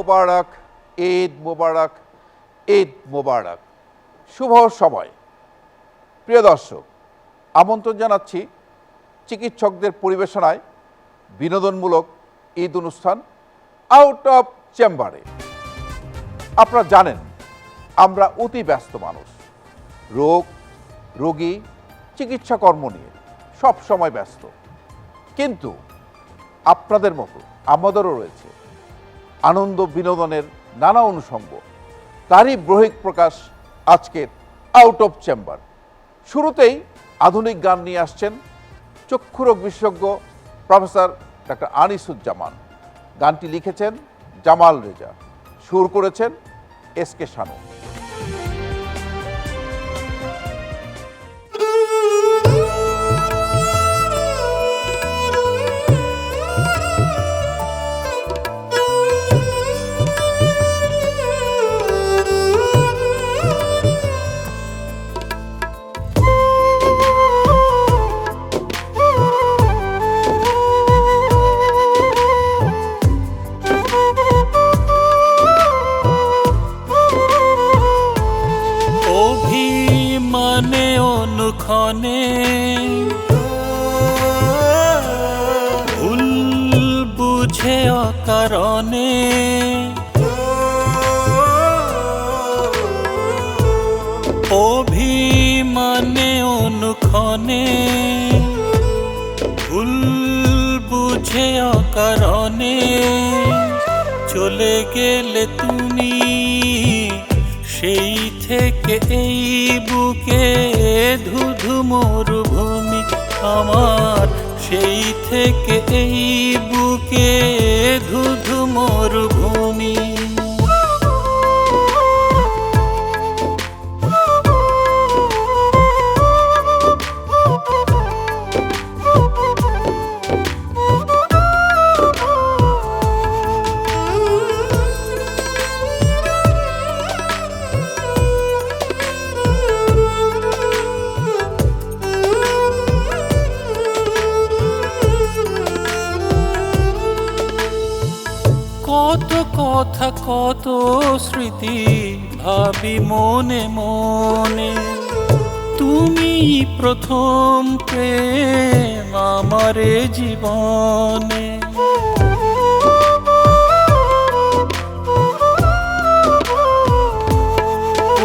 মোবারক, ঈদ মোবারক, ঈদ মোবারক। শুভ সময়। প্রিয় দর্শক, আমন্ত্রণ জানাচ্ছি চিকিৎসকদের পরিবেশনায় বিনোদনমূলক ঈদ অনুষ্ঠান আউট অফ চেম্বারে। আপনারা জানেন আমরা অতি ব্যস্ত মানুষ, রোগী, চিকিৎসা কর্ম নিয়ে সব সময় ব্যস্ত, কিন্তু আপনাদের মতো আমাদেরও রয়েছে আনন্দ বিনোদনের নানা অনুষঙ্গ। তারই বহিঃ প্রকাশ আজকের আউট অফ চেম্বার। শুরুতেই আধুনিক গান নিয়ে আসছেন চক্ষুরোগ বিশেষজ্ঞ প্রফেসর ডক্টর আনিসুজ্জামান। গানটি লিখেছেন জামাল রেজা, সুর করেছেন এসকে শানু। ভুল বুঝে অকারণে অভিমানে অনুক্ষণে ভুল বুঝে অকারণে চলে গেলে তুমি সেই থেকে এই বুকে ধুধু মরুভূমি আমার, সেই থেকে এই বুকে ধুধু মরুভূমি। কত কথা কত স্মৃতি ভাবি মনে মনে, তুমি প্রথম প্রেম আমারে জীবনে।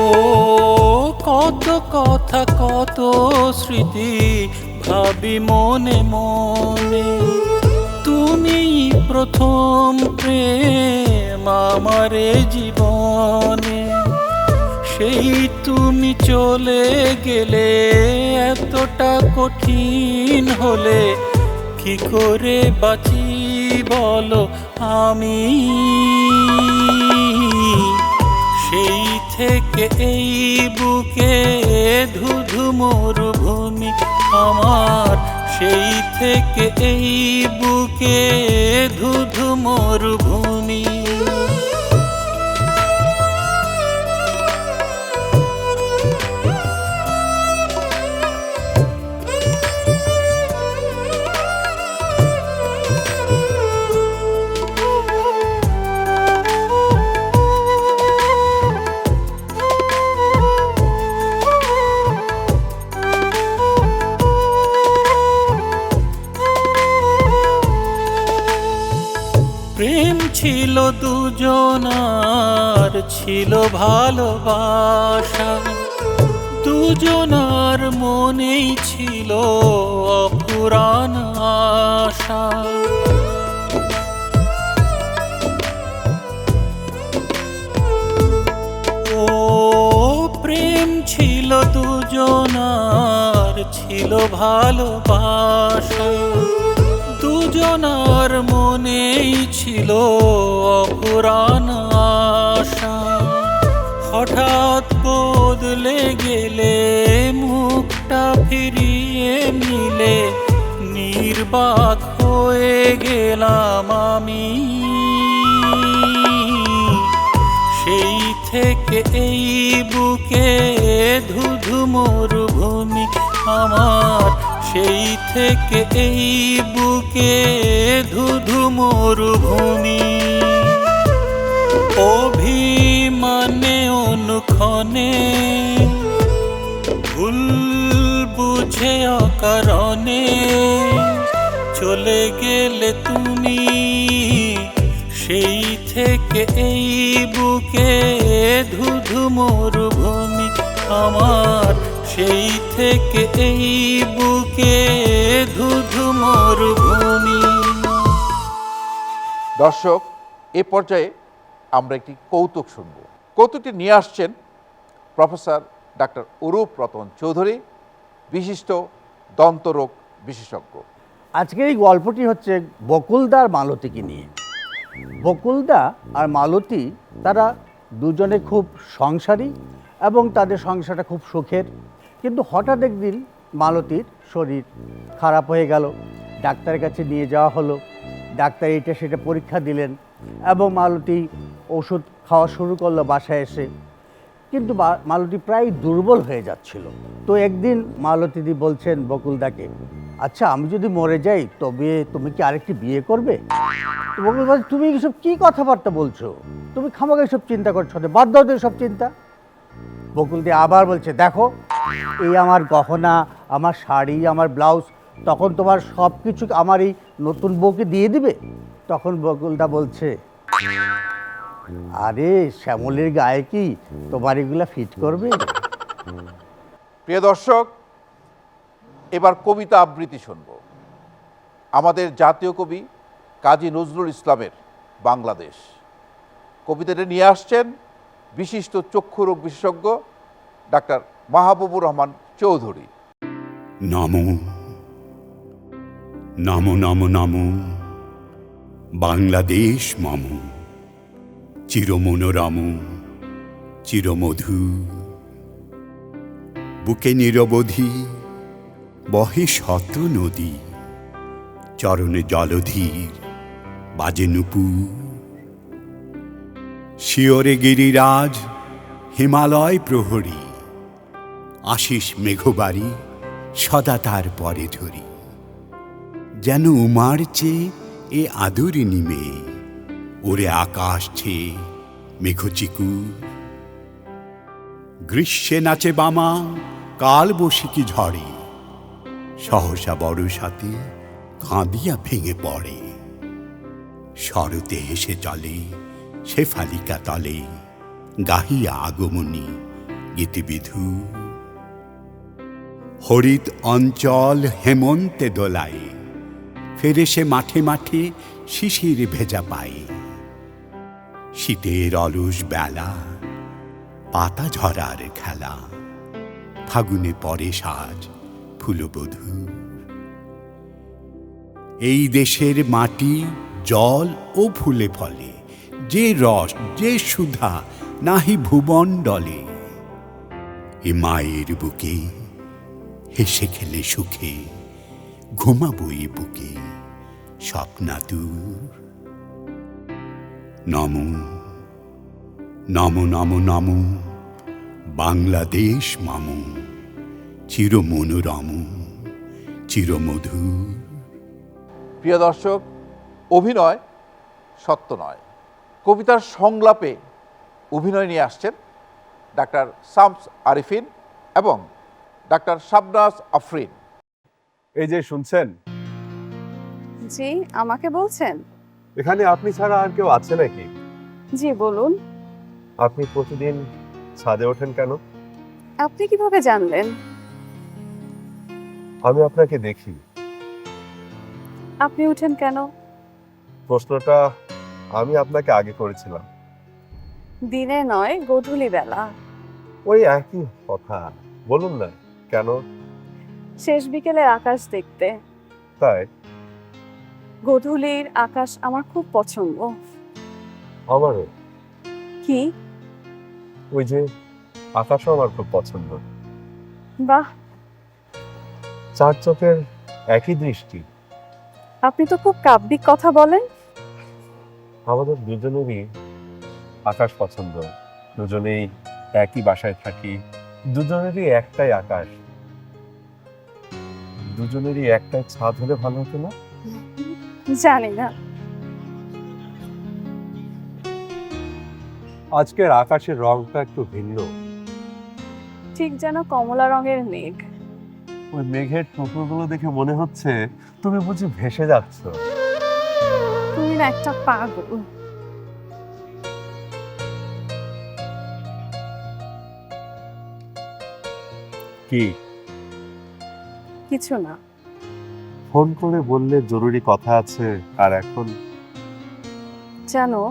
ও কত কথা কত স্মৃতি ভাবি মনে মনে, তুমি প্রথম প্রেম আমারে জীবনে। সেই তুমি চলে গেলে এতটা কঠিন হলে কি করে বাঁচি বলো আমি। সেই থেকে এই বুকে ধুধু মরুভূমি আমার, সেই থেকে এই বুকে ধুধু মরুভূমি। প্রেম ছিল দুজনার, ছিল ভালোবাসা, দুজনার মনেই ছিল অপুরাণ আশা। ও প্রেম ছিল দুজনার, ছিল ভালোবাসা, দুজনার মনেই ছিল অপুরাণ আশা। হঠাৎ বদলে গেলে মুখটা ফিরিয়ে নিলে নির্বাক হয়ে গেলাম আমি। সেই থেকে এই বুকে ধুধু মরুভূমি আমার, সেই থেকে এই বুকে ধুধু মরুভূমি। অভিমানে অনুক্ষণে ভুল বুঝে অকারণে চলে গেলে তুমি, সেই থেকে এই বুকে ধুধু মরুভূমি আমার, সেই থেকে এই বুকে ধুধু মরুভূমি। দর্শক, এ পর্যায়ে আমরা একটি কৌতুক শুনব। কৌতুকটি নিয়ে আসছেন প্রফেসর ডাক্তার অরূপ রতন চৌধুরী, বিশিষ্ট দন্তরোগ বিশেষজ্ঞ। আজকের এই গল্পটি হচ্ছে বকুলদা আর মালতীকে নিয়ে। বকুলদা আর মালতী তারা দুজনে খুব সংসারী এবং তাদের সংসারটা খুব সুখের। কিন্তু হঠাৎ একদিন মালতীর শরীর খারাপ হয়ে গেল, ডাক্তারের কাছে নিয়ে যাওয়া হলো। ডাক্তার এটা সেটা পরীক্ষা দিলেন এবং মালতী ওষুধ খাওয়া শুরু করলো বাসায় এসে। কিন্তু মালতী প্রায় দুর্বল হয়ে যাচ্ছিল। তো একদিন মালতীদি বলছেন বকুলদাকে, আচ্ছা আমি যদি মরে যাই তবে তুমি কি আরেকটি বিয়ে করবে? তো বকুল বলছে, তুমি এসব কী কথাবার্তা বলছো? তুমি খামাখা এসব চিন্তা করছো না, বাদ দাও তো এসব চিন্তা। বকুলদি আবার বলছে, দেখো এই আমার গহনা, আমার শাড়ি, আমার ব্লাউজ, তখন তোমার সব কিছু আমার এই নতুন বউকে দিয়ে দিবে? তখন বকুলদা বলছে, আরে শ্যামলের গায়ে কি তোমার এগুলা ফিট করবে? প্রিয় দর্শক, এবার কবিতা আবৃত্তি শুনব। আমাদের জাতীয় কবি কাজী নজরুল ইসলামের বাংলাদেশ কবিতাটি নিয়ে আসছেন বিশিষ্ট চক্ষুরোগ বিশেষজ্ঞ ডাক্তার মাহবুবুর রহমান চৌধুরী। নমো নমো নমো নমো বাংলাদেশ মম, চিরমনোরম চিরমধু, বুকে নিরবধি বহে শত নদী, চরণে জলধীর বাজে নূপুর, শিয়রে গিরিরাজ হিমালয় প্রহরী, আশিস মেঘবাড়ি সদা তার পরে ধরি, যেন উমার চেয়ে এ আদরিনী মেয়ে, ওরে আকাশ ছেয়ে মেঘচিকুর, গ্রীষ্মে নাচে বামা কাল বসিকি ঝড়ে, সহসা বর্ষাতে কাঁদিয়া ভেঙে পড়ে, শরতে হেসে চলে শেফালিকা তলে, গাহিয়া আগমনী গীতিবিধু, হরিত অঞ্চল হেমন্তে দোলায়, ফেরে সে মাঠে মাঠে শিশির ভেজা পায়ে, শীতের অলস বেলা পাতা ঝরার খেলা, ফাগুনে পরে সাজ ফুলবধূ, এই দেশের মাটি জল ও ফুলে ফলে, যে রস যে সুধা নাহি ভুবনডলে, এ মায়ের বুকে হেসে খেলে সুখে, ঘুমাবো এ বুকে স্বপ্নাতুর। নমো নমো নমো নমো বাংলাদেশ মম, চিরমনোরম চিরমধুর। প্রিয় দর্শক, অভিনয় সত্য নয় কবিতার সংলাপে অভিনয় নিয়ে আসছেন ডাক্তার শামস আরিফিন এবং ডাক্তার শাবনাজ আফরিন। এই যে শুনছেন, জি, আমাকে বলছেন? এখানে আপনি ছাড়া আর কেউ আছে নাকি? জি বলুন। আপনি প্রতিদিন ছাদে ওঠেন কেন? আপনি কিভাবে জানলেন? আমি আপনাকে দেখি। আপনি উঠেন কেন? প্রশ্নটা আমি আপনাকে আগে করেছিলাম। দিনে নয়, গধূলি বেলা। ওই একই কথা, বলুন না কেন? শেষ বিকেলের আকাশ দেখতে। তাই? গধূলির আকাশ আমার খুব পছন্দ। আমারও। কি? ওই যে আকাশও আমার খুব পছন্দ। বাহ, চার চোখের একই দৃষ্টি। আপনি তো খুব কাব্যিক কথা বলেন। আমাদের দুজনেরই আকাশ পছন্দ, দুজনেই একই বাসায় থাকি, দুজনেরই একটাই আকাশ, দুজনেরই একটাই ছাদ হলে ভালো হতো না? জানি না। আজকের আকাশের রংটা একটু ভিন্ন। ঠিক যেন কমলা রঙের মেঘ। ওই মেঘের টুকরোগুলো দেখে মনে হচ্ছে তুমি বুঝি ভেসে যাচ্ছ। তুমি না একটা পাগল। কি? কিছু না। ফোন করে বললে জরুরি কথা আছে, আর এখন জানো,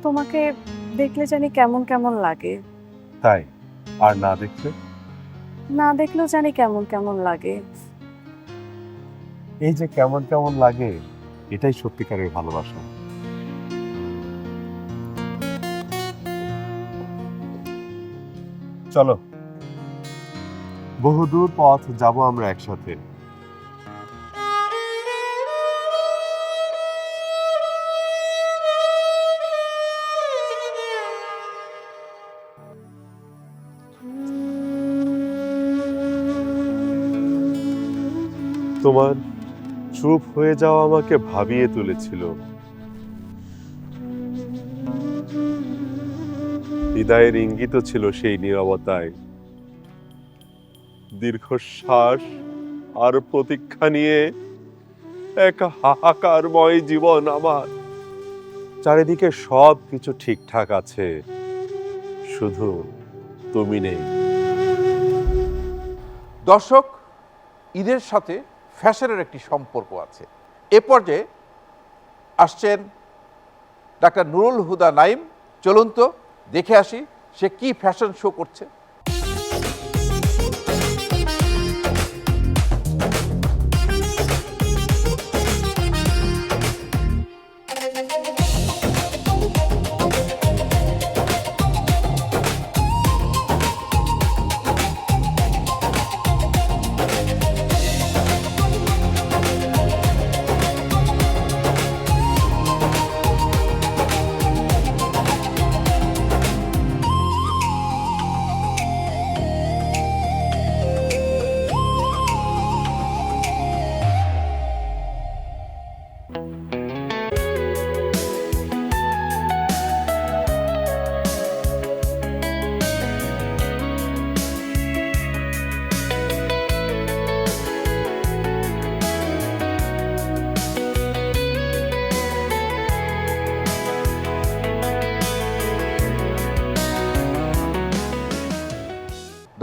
তোমাকে দেখলে জানি কেমন কেমন লাগে। তাই? আর না দেখলে? না দেখলেও জানি কেমন কেমন লাগে। এই যে কেমন কেমন লাগে, এটাই সত্যিকারের ভালোবাসা। চলো, বহুদূর পথ যাব আমরা একসাথে। তোমার চুপ হয়ে যাওয়া আমাকে ভাবিয়ে তুলেছিল। হৃদয়ের ইঙ্গিত ছিল সেই নীরবতায়। দীর্ঘশ্বাস আর প্রতীক্ষা নিয়ে এক হাহাকারময় জীবন আমার। চারিদিকে সব কিছু ঠিকঠাক আছে, শুধু তুমি নেই। দর্শক, ঈদের সাথে ফ্যাশনের একটি সম্পর্ক আছে। এ পর্যায়ে আসছেন ডাক্তার নুরুল হুদা নাইম। চলুন তো দেখে আসি সে কি ফ্যাশন শো করছে।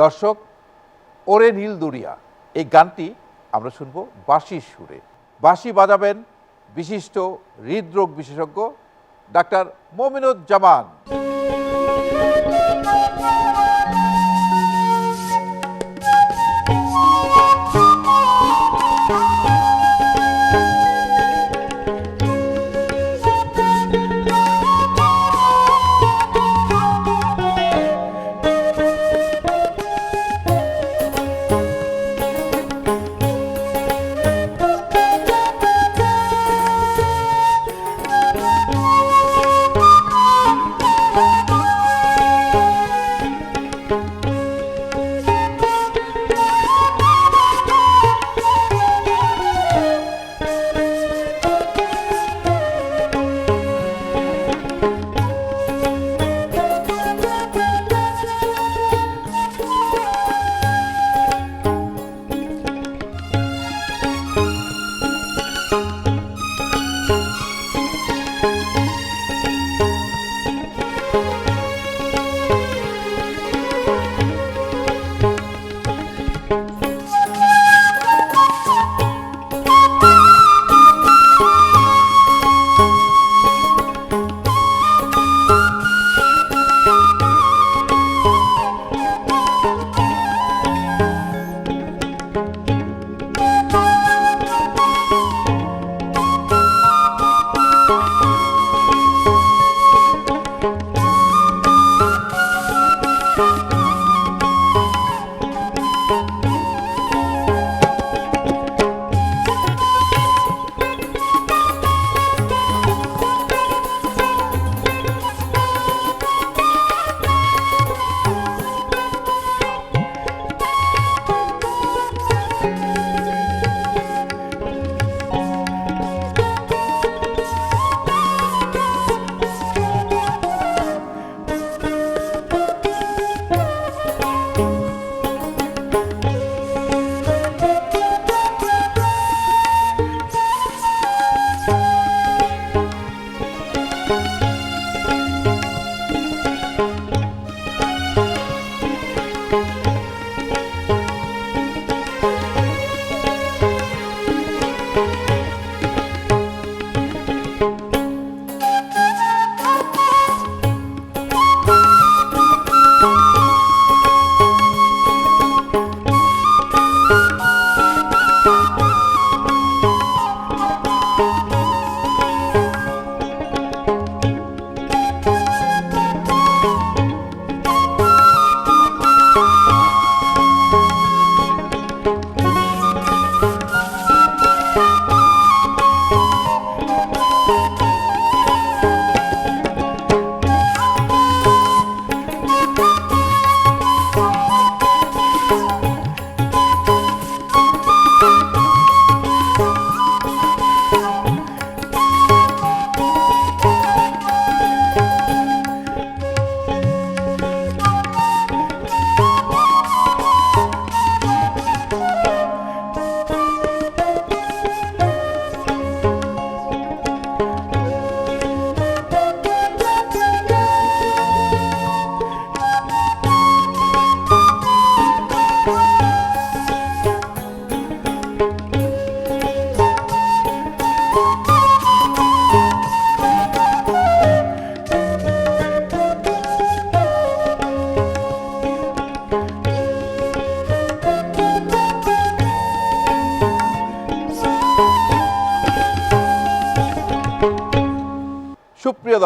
দর্শক, ওরে নীল দরিয়া, এই গানটি আমরা শুনবো বাঁশির সুরে। বাঁশি বাজাবেন বিশিষ্ট হৃদরোগ বিশেষজ্ঞ ডাক্তার মমিনুজ্জামান।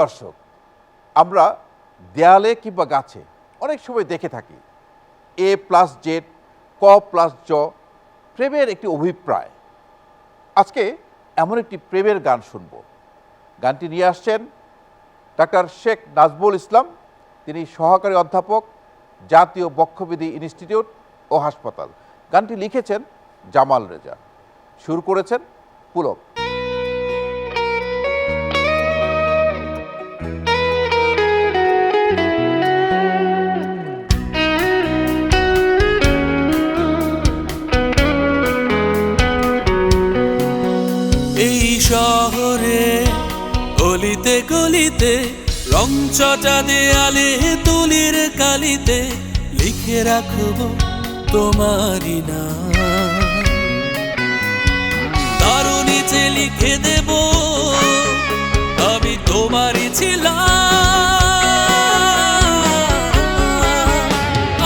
দর্শক, আমরা দেয়ালে কিংবা গাছে অনেক সময় দেখে থাকি A+Z ক+জ প্রেমের একটি অভিপ্রায়। আজকে এমন একটি প্রেমের গান শুনব। গানটি নিয়ে আসছেন ডাক্তার শেখ নাজবুল ইসলাম। তিনি সহকারী অধ্যাপক, জাতীয় বক্ষবিধি ইনস্টিটিউট ও হাসপাতাল। গানটি লিখেছেন জামাল রেজা, সুর করেছেন পুলক। এই শহরে গলিতে গলিতে রং চটা দেয়ালে তুলির কালিতে লিখে রাখবো তোমারই নাম। তারও নিচে লিখে দেব আমি তোমারই ছিলাম,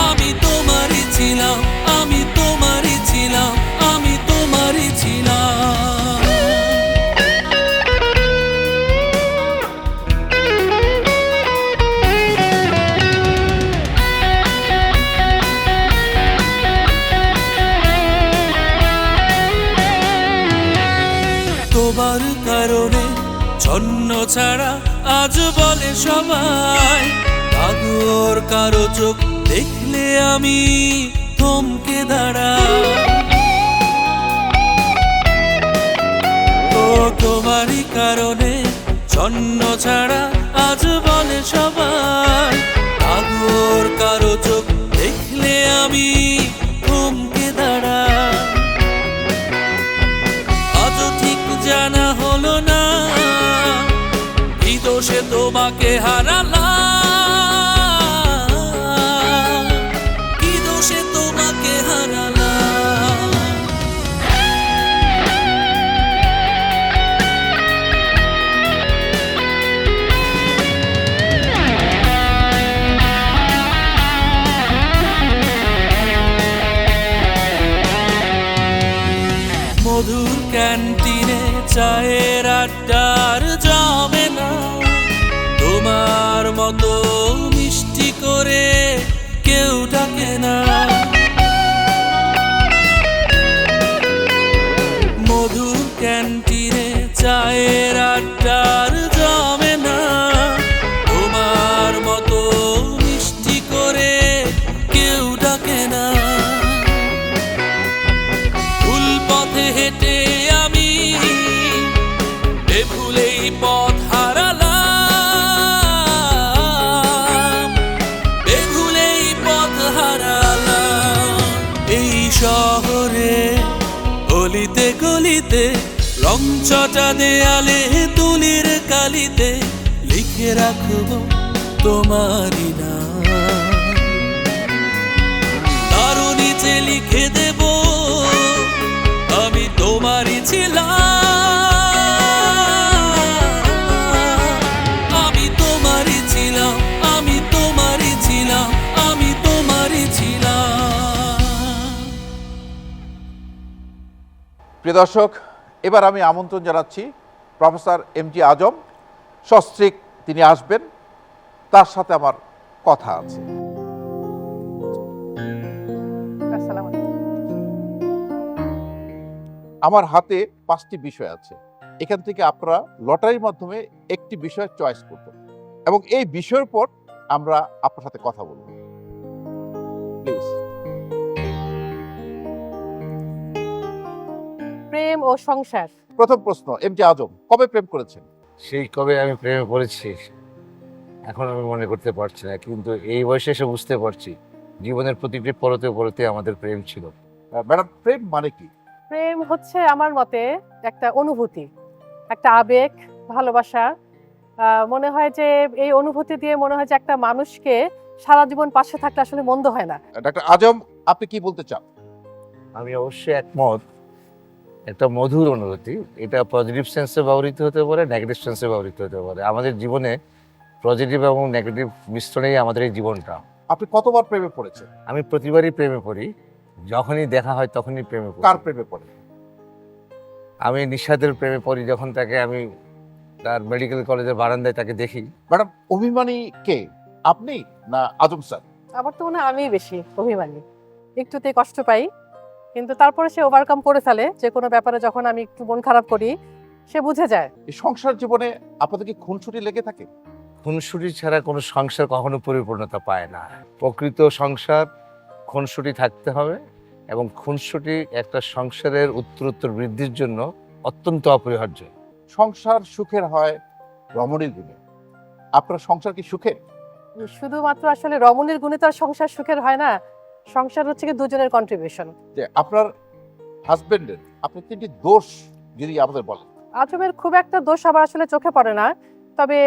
আমি তোমারই ছিলাম, আমি তোমারই ছিলাম, আমি তোমারই ছিলাম। তোমার কারণে ছন্ন ছাড়া আজ বলে সবাই, কাগর কারো চোখ দেখলে আমি থমকে দাঁড়াই। ও তোমারই কারণে ছন্ন ছাড়া আজ বলে সবাই, কাগর কারো চোখ দেখলে আমি থমকে দাঁড়াই। আজও ঠিক জানা হলো না কি দোষে তোমাকে হারালাম, কি দোষে তোমাকে হারালাম। মধুর ক্যান্টিনে চায়ের আড্ডার জমে না তোমার মতো মিষ্টি করে কেউ ডাকে না। মধুর ক্যান্টিনে চায়ের আড্ডার জমে না তোমার মতো মিষ্টি করে কেউ ডাকে না। ভুল পথে হেঁটে আমি ভুলেই পথ হারালাম, ভুলেই পথ হারালাম। এই শহরে গলিতে গলিতে রং চটা দেয়ালে তুলির কালিতে লিখে রাখবো তোমারই নাম। তারও নিচে লিখে দেব আমি তোমারই ছিলাম, আমি তোমারই ছিলাম, আমি তোমারই ছিলাম, আমি তোমারই ছিলাম। প্রিয় দর্শক, এবার আমি আমন্ত্রণ জানাচ্ছি প্রফেসর MG আজম। সস্ত্রীক তিনি আসবেন, তার সাথে আমার কথা আছে। আসসালামু আলাইকুম। আমার হাতে 5টি বিষয় আছে। এখান থেকে আপনারা লটারির মাধ্যমে একটি বিষয় চয়েস করবেন এবং এই বিষয়ের পর আমরা আপনার সাথে কথা বলব। প্লিজ। প্রেম ও সংসার। প্রথম প্রশ্ন, MG আজম, কবে প্রেম করেছেন? সেই কবে আমি প্রেমে পড়েছি এখন আমি মনে করতে পারছি না, কিন্তু এই বয়সে এসে বুঝতে পারছি জীবনের প্রতিটি পরতে পরতে আমাদের প্রেম ছিল। ম্যাডাম, প্রেম মানে কি? প্রেম হচ্ছে আমার মতে একটা অনুভূতি, একটা আবেগ, ভালোবাসা। মনে হয় যে এই অনুভূতি দিয়ে মনে হয় যে একটা মানুষকে সারা জীবন পাশে থাকলে আসলে মন্দ হয় না। ডাক্তার আজম, আপনি কি বলতে চান? আমি অবশ্যই একমত। একটা মধুর অনুভূতি, এটা পজিটিভ সেন্সে ব্যবহৃত হতে পারে, নেগেটিভ সেন্সে ব্যবহৃত হতে পারে। আমাদের জীবনে পজিটিভ এবং নেগেটিভ মিশ্রণেই আমাদের এই জীবনটা। আপনি কতবার প্রেমে পড়েছেন? আমি প্রতিবারই প্রেমে পড়ি, যখনই দেখা হয় তখনই প্রেমে পড়ি। কার প্রেমে পড়েন? আমি নিশাদের প্রেমে পড়ি, যখন তাকে আমি তার মেডিকেল কলেজের বারান্দায় তাকে দেখি। ম্যাডাম, অভিমানী কে, আপনি না আজম স্যার? আমার তো মনে হয় আমিই বেশি অভিমানী, একটুতেই কষ্ট পাই, কিন্তু তারপরে সে ওভারকাম করে ফেলে। যে কোনো ব্যাপারে যখন আমি একটু মন খারাপ করি সে বুঝে যায়। এই সংসার জীবনে আপনাদের কি খুনসুটি লেগে থাকে? খুনসুটি ছাড়া কোনো সংসার কখনো পরিপূর্ণতা পায় না। প্রকৃত সংসার খুনসুটি থাকতে হবে, এবং খুনসুটি একটা সংসারের উত্তরোত্তর বৃদ্ধির জন্য অত্যন্ত অপরিহার্য। সংসার সুখের হয় রমণীর গুণে। আপনার সংসার কি সুখের? শুধুমাত্র আসলে রমণীর গুণে তো আর সংসার সুখের হয় না, সংসার হচ্ছে কি দুজনের কন্ট্রিবিউশন। যে আপনার হাজবেন্ডের আপনি 3টি দোষ যদি আমাদের বলেন। আজমের খুব একটা দোষ আমার আসলে চোখে পড়ে না, তবে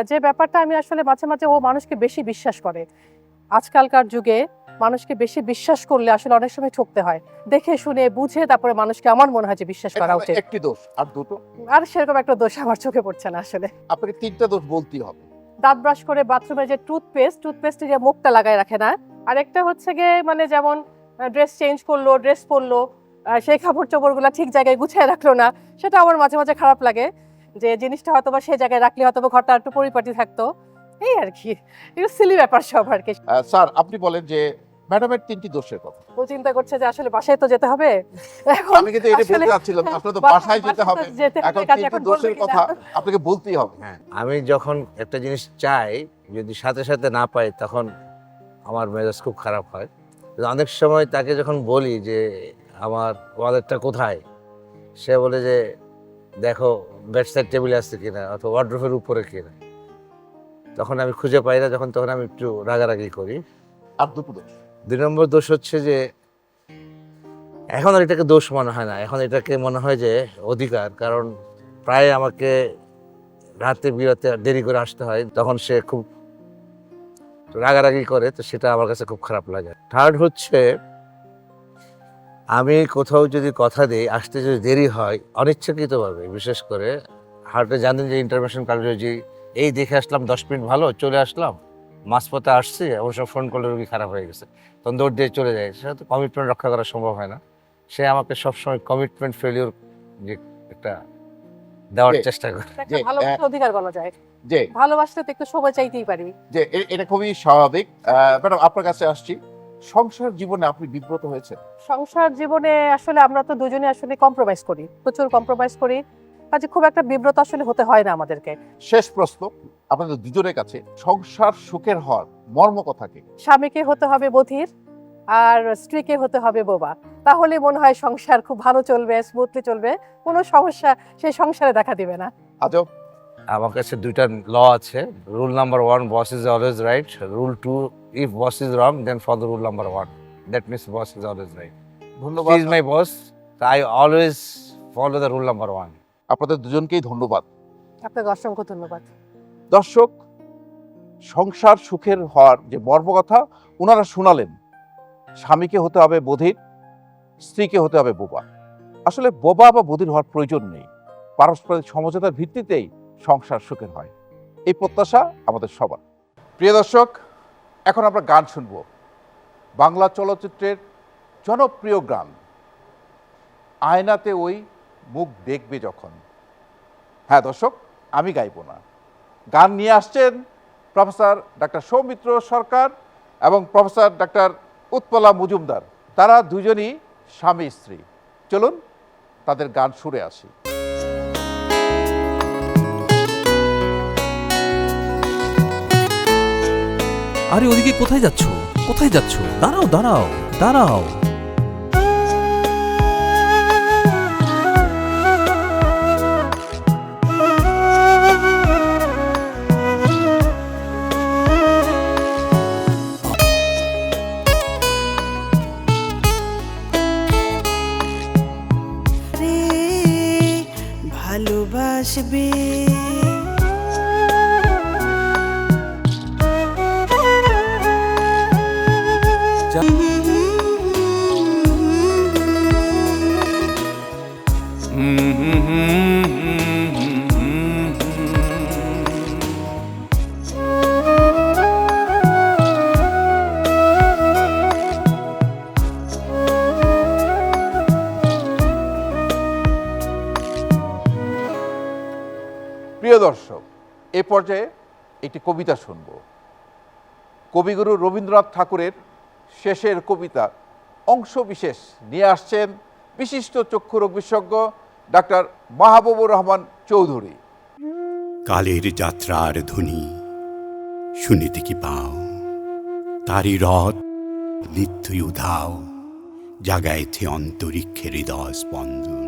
যে ব্যাপারটা আমি আসলে মাঝে মাঝে ও মানুষকে বেশি বিশ্বাস করে। আজকালকার যুগে মানুষকে বেশি বিশ্বাস করলে আসলে অনেক সময় ঠকতে হয়। দেখে শুনে বুঝে তারপরে মানুষকে আমার মনে হয় যে বিশ্বাস করা উচিত। একটি দোষ, আর দুটো? আর সেরকম একটা দোষ আমার চোখে পড়ছে না আসলে। আপনাকে 3টা দোষ বলতেই হবে। দাঁত ব্রাশ করে বাথরুমে যে টুথপেস্টে যে মুখটা লাগায় রাখে না, আর একটা হচ্ছে গিয়ে মানে যেমন ড্রেস চেঞ্জ করলো, ড্রেস পরলো, সেই কাপড় চোপড়গুলো ঠিক জায়গায় গুছিয়ে রাখলো না, সেটা আমার মাঝে মাঝে খারাপ লাগে। যে জিনিসটা হয়তো বা সেই জায়গায় রাখলে হয়তো বা ঘরটা একটু পরিপাটি থাকতো, এই আর কি। একটু সিলি ব্যাপার সব আর কি। স্যার, আপনি বলেন যে ম্যাডামের 3টি দোষের কথা। ও চিন্তা করছে যে আসলে বাসায় তো যেতে হবে এখন। আমি কিন্তু এটা বলতে চাচ্ছিলাম, আসলে তো বাসায় যেতে হবে, এখন 3টি দোষের কথা আপনাকে বলতেই হবে। হ্যাঁ, আমি যখন একটা জিনিস চাই, যদি সাথে সাথে না পাই, তখন আমার মেজাজ খুব খারাপ হয়। অনেক সময় তাকে যখন বলি যে আমার ওয়ালেটটা কোথায়, সে বলে যে দেখো বেডসাইড টেবিলে আছে কিনা অথবা ওয়ার্ড্রোবের উপরে কিনা। তখন আমি খুঁজে পাই না, তখন আমি একটু রাগারাগি করি। আর দুটো দোষ। 2 নম্বর দোষ হচ্ছে যে এখন আর এটাকে দোষ মনে হয় না, এখন এটাকে মনে হয় যে অধিকার। কারণ প্রায় আমাকে রাতে বিরাতে দেরি করে আসতে হয়, তখন সে খুব রাগারাগি করে, তো সেটা আমার কাছে খুব খারাপ লাগে। থার্ড হচ্ছে আমি কোথাও যদি কথা দিই, আসতে যদি দেরি হয় অনিচ্ছাকৃতভাবে, বিশেষ করে হার্টে জানেন যে ইন্টারভেনশন কার্ডিওলজি, এই দেখে আসলাম 10 মিনিট ভালো, চলে আসলাম, মাঝপথে আসছি, অবশ্য ফোন করলে রোগী খারাপ হয়ে গেছে, তখন দৌড় দিয়ে চলে যায়। সেটা তো কমিটমেন্ট রক্ষা করা সম্ভব হয় না। সে আমাকে সবসময় কমিটমেন্ট ফেলিওর যে একটা দেওয়ার চেষ্টা করে। একটা ভালোবাসার অধিকার বলা যায়, যে ভালোবাসলে তো একটু সময় চাইতেই পারি। যে এটা খুবই স্বাভাবিক। ম্যাডাম, আপনার কাছে আসছি, সংসার জীবনে আপনি বিব্রত হয়েছেন? সংসার জীবনে আসলে আমরা তো দুজনে আসলে কম্প্রোমাইজ করি, প্রচুর কম্প্রোমাইজ করি, কাজে খুব একটা বিব্রত আসলে হতে হয় না আমাদেরকে। শেষ প্রশ্ন আপনাদের দুজনের কাছে, সংসার সুখের হওয়ার মর্ম কথা কি? স্বামীকে হতে হবে বধির, আর স্ত্রীকে হতে হবে বোবা, তাহলে মনে হয় সংসার খুব ভালো চলবে, স্মুথলি চলবে, কোনো সমস্যা সেই সংসারে দেখা দিবে না। আজব। আমার কাছে 2টা ল আছে। Rule number 1, boss is always right. Rule 2, if boss is wrong then follow rule number 1, that means boss is always right. ধন্যবাদ। He is my boss, I always follow the rule number 1। আপনাদের দুজনকেই ধন্যবাদ। আপনাকে অসংখ্য ধন্যবাদ। দর্শক, সংসার সুখের হওয়ার যে মর্মকথা ওনারা শোনালেন। স্বামীকে হতে হবে বধির, স্ত্রীকে হতে হবে বোবা। আসলে বোবা বা বধির হওয়ার প্রয়োজন নেই, পারস্পরিক সমঝোতার ভিত্তিতেই সংসার সুখের হয়, এই প্রত্যাশা আমাদের সবার। প্রিয় দর্শক, এখন আমরা গান শুনব। বাংলা চলচ্চিত্রের জনপ্রিয় গান আয়নাতে ওই মুখ দেখবে যখন। হ্যাঁ দর্শক, আমি গাইব না, গান নিয়ে আসছেন প্রফেসর ডাক্তার সৌমিত্র সরকার এবং প্রফেসর ডাক্তার উৎপলা মজুমদার। তারা দুজনই স্বামী স্ত্রী। চলুন তাদের গান শুনে আসি। আরে ওদিকে কোথায় যাচ্ছ? কোথায় যাচ্ছ? দাঁড়াও দাঁড়াও দাঁড়াও। রে ভালোবাসবে দর্শক, এ পর্যায়ে একটি কবিতা শুনব। কবিগুরু রবীন্দ্রনাথ ঠাকুরের শেষের কবিতা অংশ বিশেষ নিয়ে আসছেন বিশিষ্ট চক্ষুরোগ বিশেষজ্ঞ ডাক্তার মাহবুবুর রহমান চৌধুরী। কালের যাত্রার ধ্বনি শুনিতে কি পাও, তারি রথ নিত্যই উধাও, জাগাইছে অন্তরিক্ষের হৃদয় স্পন্দন।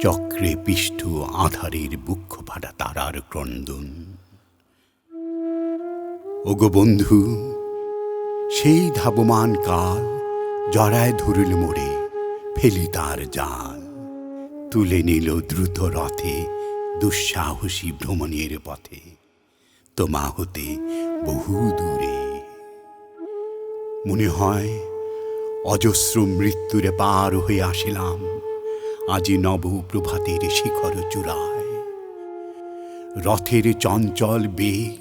চক্রে পিষ্ঠ আধারের বুক্ষ ফাটা তারার ক্রন্দন। ওগো বন্ধু, সেই ধাবমান কাল জড়ায় ধরিল মোড়ে, ফেলি তার জাল। তুলে নিল দ্রুত রথে দুঃসাহসী ভ্রমণের পথে, তোমা হতে বহু দূরে। মনে হয় অজস্র মৃত্যুরে পার হয়ে আসিলাম আজি নব প্রভাতের শিখর চূড়ায়। রথের চঞ্চল বেগ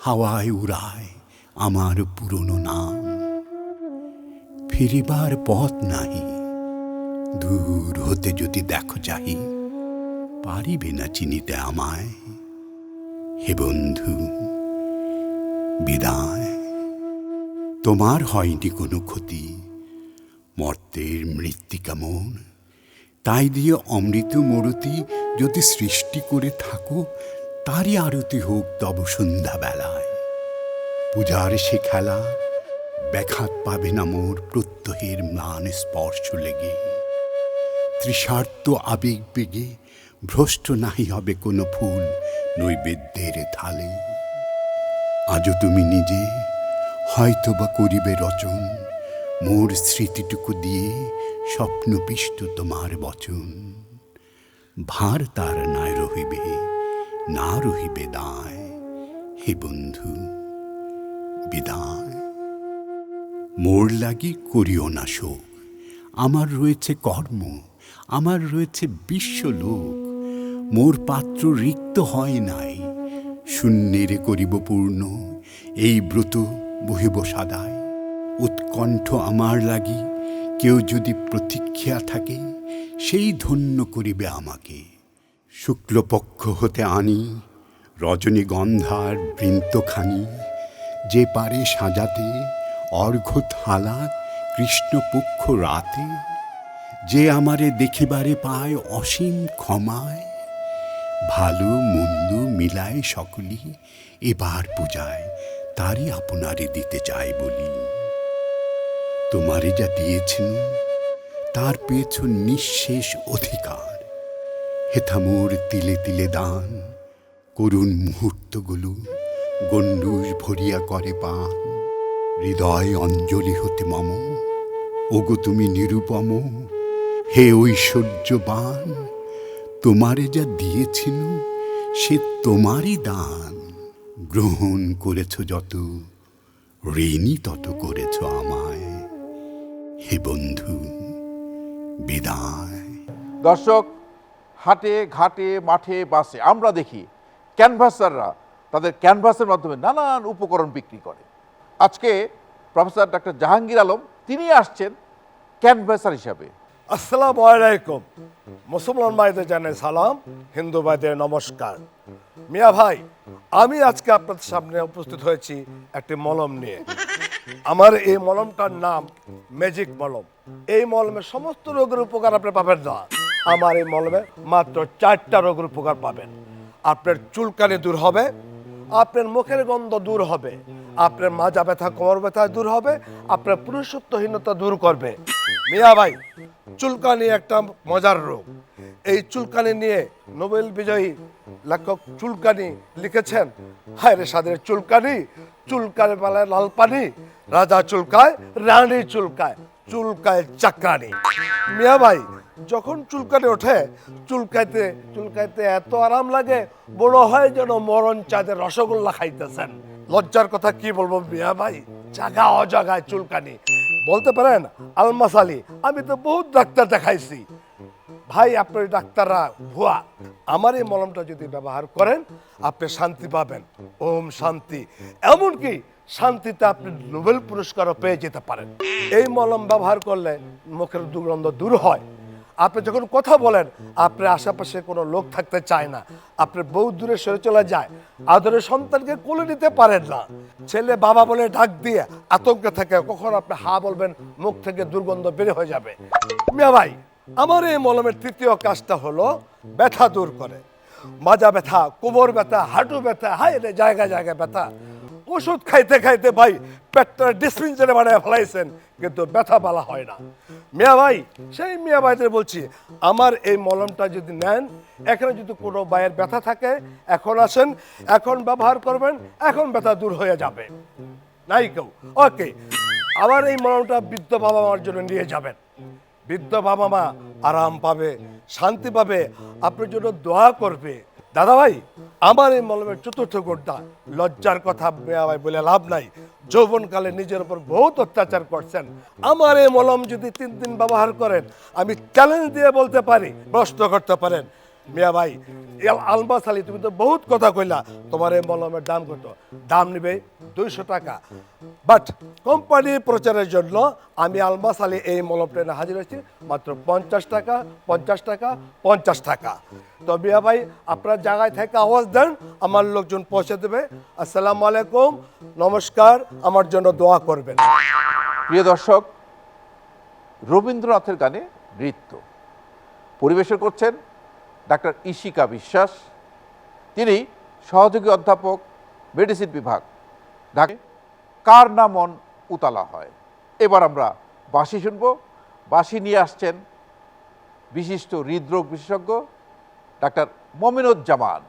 হাওয়ায় উড়ায় আমার পুরনো নাম। ফিরিবার পথ নাহি, দূর হতে যদি দেখো চাহি, পারিবে না চিনিতে আমায়। হে বন্ধু বিদায়, তোমার হয়নি কোনো ক্ষতি, মর্তের মৃত্তিকা মন। তাই দিয়ে অমৃত মরতি যদি সৃষ্টি করে থাকো, তারই আরতি হোক তব সন্ধ্যাবেলায়। পূজার সে খেলা ব্যাঘাত পাবে না মোর প্রত্যহের ম্লান স্পর্শ লেগে। তৃষার্ত আবেগ বেগে ভ্রষ্ট নাহি হবে কোনো ফুল নৈবেদ্যের থালে। আজও তুমি নিজে হয়তো বা করিবে রচন, মোর স্মৃতিটুকু দিয়ে স্বপ্নপিষ্ট তোমার বচন। ভার তার নাই রহিবে, না রহিবে দায়। হে বন্ধু বিদায়। মোর লাগি করিও না শোক, আমার রয়েছে কর্ম, আমার রয়েছে বিশ্বলোক। মোর পাত্র রিক্ত হয় নাই, শূন্যেরে করিব পূর্ণ, এই ব্রত বহিব সাদায়। উৎকণ্ঠ আমার লাগি কেউ যদি প্রতীক্ষা থাকে, সেই ধন্য করিবে আমাকে। শুক্লপক্ষ হতে আনি রজনীগন্ধার বৃন্তখানি, যে পারে সাজাতে অর্ঘ্য থালা কৃষ্ণপক্ষ রাতে। যে আমারে দেখিবারে পায় অসীম ক্ষমায়, ভালো মন্দ মিলায় সকলি এবার পূজায় তারই আপনারে দিতে চাই বলি। তোমারে যা দিয়েছেন তার পেয়েছ নিঃশেষ অধিকার। হেথা মোর তিলে তিলে দান, করুণ মুহূর্তগুলো গণ্ডূষ ভরিয়া করে পান। হৃদয় অঞ্জলি হতে মম, ওগো তুমি নিরুপম, হে ঐশ্বর্যবান। তোমারে যা দিয়েছিল সে তোমারই দান। গ্রহণ করেছ যত, ঋণী তত করেছ আমায়। হে বন্ধু বিদায়। দর্শক, হাটে ঘাটে মাঠে বাসে আমরা দেখি ক্যানভাসাররা তাদের ক্যানভাসের মাধ্যমে নানান উপকরণ বিক্রি করে। আজকে প্রফেসর ডাক্তার জাহাঙ্গীর আলম তিনি আসছেন ক্যানভাসার হিসাবে। আসসালামু আলাইকুম। মুসলমান ভাইদের জানাই সালাম, হিন্দু ভাইদের নমস্কার। মিয়া ভাই, আমি আজকে আপনাদের সামনে উপস্থিত হয়েছি একটি মলম নিয়ে। আমার এই মলমটার নাম ম্যাজিক মলম। এই মলমে সমস্ত রোগের উপকার আপনি পাবেন না, আমার এই মলমে মাত্র 4টা রোগের উপকার পাবেন। আপনার চুলকানি দূর হবে, আপনার মুখের গন্ধ দূর হবে, আপনার মাজা ব্যথা কোমর ব্যথা দূর হবে, আপনার পুরুষত্বহীনতা দূর করবে। মিয়া ভাই, চুলকানি একটা মজার রোগ। এই চুলকানি নিয়ে নোবেল বিজয়ী লেখক চুলকানি লিখেছেন, হায় রে সাদের চুলকানি, চুলকায় বেলায় লাল পানি, রাজা চুলকায় রানী চুলকায়, চুলকায় চাকরানি। মিয়া ভাই, যখন চুলকানি ওঠে চুলকাইতে চুলকাইতে এত আরাম লাগে, বড় হয় যেন মরণ চাঁদের রসগোল্লা খাইতেছেন। লজ্জার কথা কি বলবো মিয়া ভাই, জাগা অজাগায় চুলকানি। বলতে পারেন আলমাস আলী, আমি তো বহুত ডাক্তার দেখাইছি। ভাই, আপনার ডাক্তাররা ভুয়া। আমার এই মলমটা যদি ব্যবহার করেন আপনি শান্তি পাবেন, ওম শান্তি। এমনকি শান্তিতে আপনি নোবেল পুরস্কারও পেয়ে যেতে পারেন। এই মলম ব্যবহার করলে মুখের দুর্গন্ধ দূর হয়, আপনি যখন কথা বলেন আপনার আশেপাশে কোনো লোক থাকতে চায় না, আপনার বউ দূরে সরে চলে যায়, আদরের সন্তানকে কোলে নিতে পারেন না, ছেলে বাবা বলে ডাক দিয়ে আতঙ্কে থাকে, কখন আপনি হা বলবেন মুখ থেকে দুর্গন্ধ বের হয়ে যাবে। মিয়া ভাই, আমার এই মলমের তৃতীয় কাজটা হলো ব্যথা দূর করে। মাজা ব্যথা, কোমর ব্যথা, হাঁটু ব্যথা, হাই রে জায়গায় জায়গায় ব্যথা, ওষুধ খাইতে খাইতে ভাই পেটটা ডিসপেন্সারে বানায় ফেলাইছেন, কিন্তু ব্যথা বলা হয় না। মিয়া ভাই, সেই মিয়া ভাইদের বলছি, আমার এই মলমটা যদি নেন, এখানে যদি কোনো ভাইয়ের ব্যথা থাকে এখন আসেন, এখন ব্যবহার করবেন, এখন ব্যথা দূর হয়ে যাবে। নাই কেউ? ওকে, আবার এই মলমটা বৃদ্ধ বাবা মার জন্য নিয়ে যাবেন। বৃদ্ধ বাবা মা আরাম পাবে, শান্তি পাবে, আপনার জন্য দোয়া করবে। দাদা ভাই, আমার এই মলমের চতুর্থ গুণটা, লজ্জার কথা মিয়া ভাই বলে লাভ নাই, যৌবনকালে নিজের উপর বহুত অত্যাচার করছেন। আমার এই মলম যদি 3 দিন ব্যবহার করেন, আমি চ্যালেঞ্জ দিয়ে বলতে পারি, প্রশ্ন করতে পারেন, মিয়া ভাই আলমাস আলী তুমি তো বহুত কথা কইলা, তোমার এই মলমের দাম কত? দাম নিবে 200 টাকা। বাট কোম্পানির প্রচারের জন্য আমি আলমাস আলী এই মলমটা এনে হাজির হয়েছি মাত্র 50 টাকা, 50 টাকা, 50 টাকা। তো মিয়া ভাই, আপনার জায়গায় থেকে আওয়াজ দেন, আমার লোকজন পৌঁছে দেবে। আসসালামু আলাইকুম, নমস্কার, আমার জন্য দোয়া করবেন। প্রিয় দর্শক, রবীন্দ্রনাথের গানে নৃত্য পরিবেশন করছেন ডাক্তার ইশিকা বিশ্বাস। তিনি সহযোগী অধ্যাপক, মেডিসিন বিভাগ, ঢাকা। কার না মন উতালা হয়। এবার আমরা বাঁশি শুনব। বাঁশি নিয়ে আসছেন বিশিষ্ট হৃদরোগ বিশেষজ্ঞ ডাক্তার মমিনুজ্জামান।